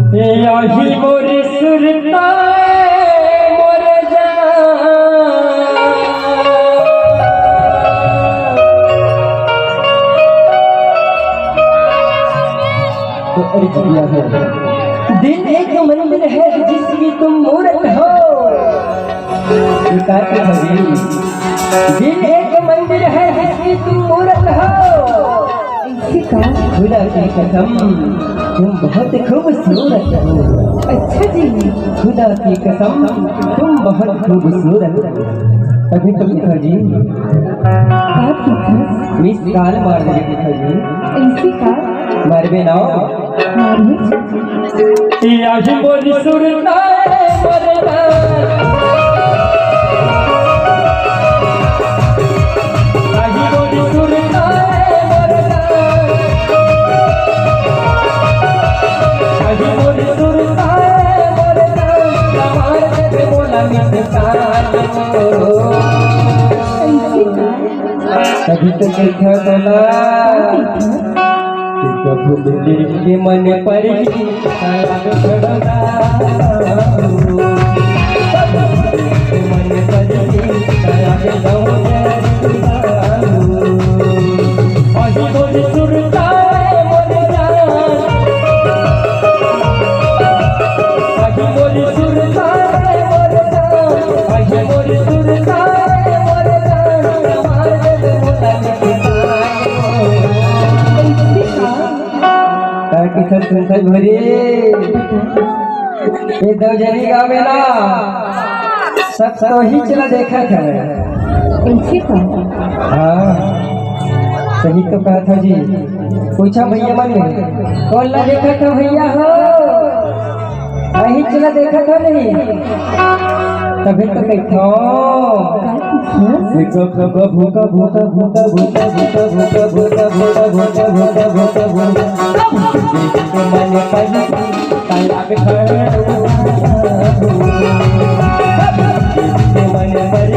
आही मोरी सुरता मोर तो अर्ज किया है। दिल एक मंदिर है जिसकी तुम मूरत हो। दिल एक मंदिर है जिसकी तुम मूरत हो। खुदा की कसम तुम बहुत खूबसूरत हो। अच्छा जी, खुदा की कसम तुम बहुत खूबसूरत हो। तभी तो लिखा जी मिस काल मार दे लिखा जी ऐसी का मारबे ना आज मोरी सुरता मरना आज मोरी सुरता मरना आज मोरी सुरता मरना मार दे बोला मिस काल तभी तो देखा बोला प्रभु दिल के मन पर मन पर सुरता मोरी सुरता मोरी सुरता घरे ये दौजनी गावे ना सब तो ही चला देखा था। हाँ सही तो कहा था जी। पूछा भैया मन कौन ला देखा था भैया हो वही चला देखा था नहीं तभी तो देखो भूखा भूखा भूखा भूखा भूखा भूखा भूखा भूखा भूखा भूखा भूखा भूखा भूखा मन पर तालाब खड़ा मन पर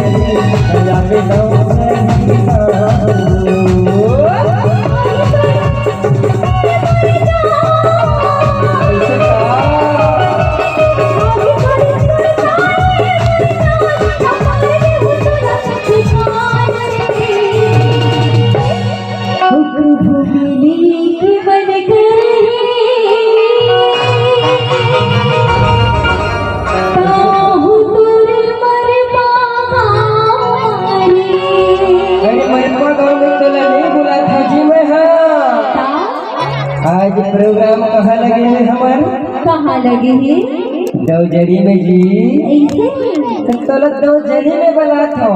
आज प्रोग्राम कहाँ लगे हैं हमारे कहाँ लगे हैं दौजरी में जी दौजरी में बना था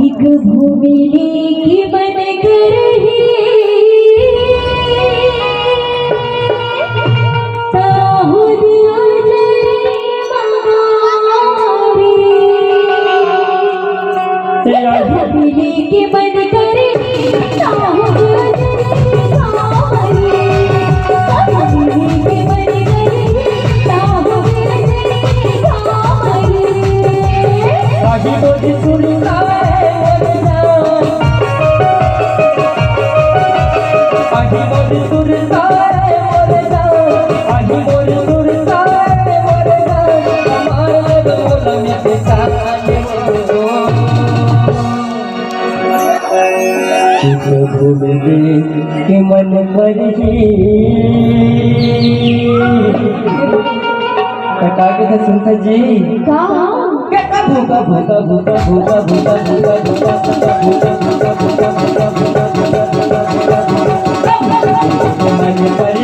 एक भूमिली की बन कर के बन कर मोरी सुरता आही मोरी सुरता आही मोरी सुरता हमारे बोला मिस भूल दे के मन पर ही कटा के था सुनता जी भूखा भूखा भूखा भूखा भूखा भूखा भूखा भूखा भूखा भूखा भूखा भूखा मन पर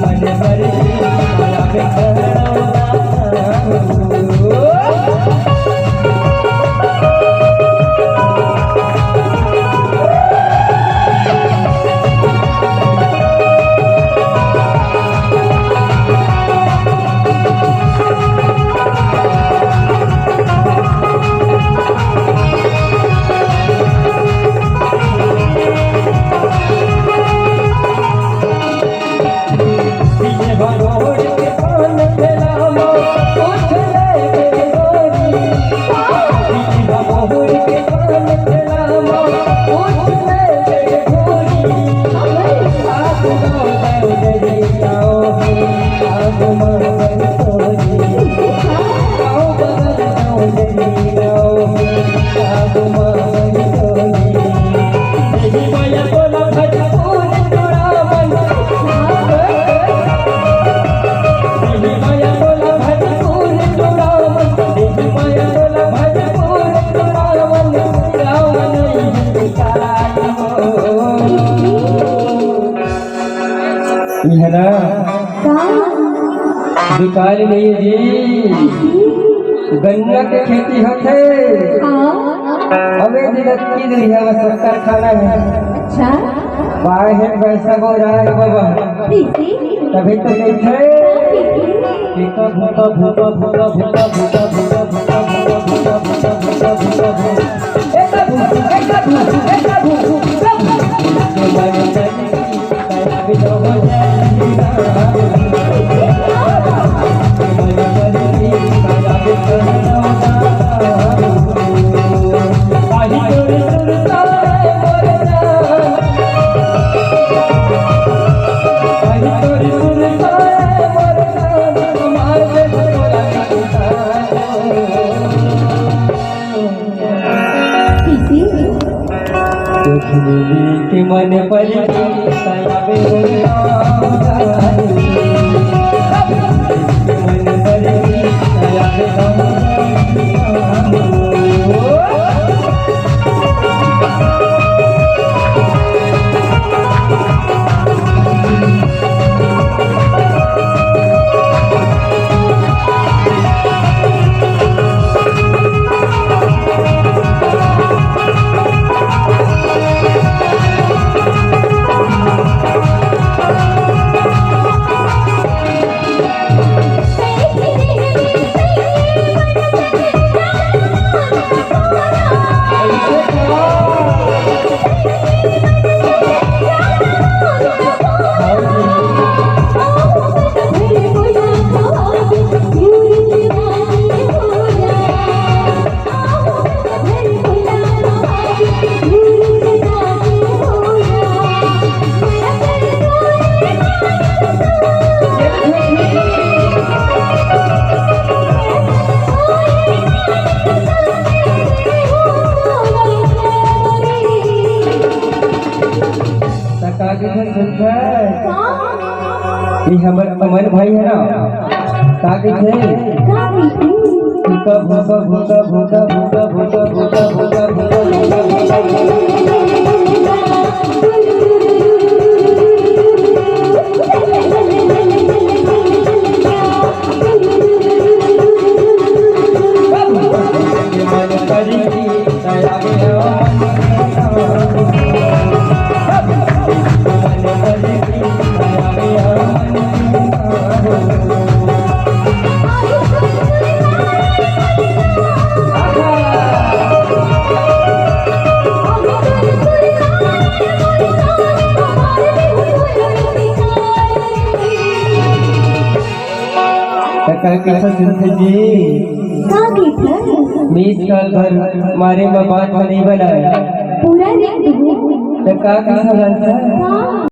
मन पर ये है ना का विकाल नहीं जी गन्ना के खेती होते अबे दिलक्की दिल है बस कारखाना है अच्छा बाहर है पैसा बोल रहा है बाबा तभी तो नहीं थे भूखा भूखा भूखा भूखा भूखा भूखा भूखा भूखा भूखा भूखा भूखा भूखा भूखा के मन पर हमर अमन भाई है ना ताकि थे भूखा भूखा भूखा भूखा भूखा भूखा भूखा भूखा जी बीस साल भर हमारे में बात नहीं बनाया पूरा तो का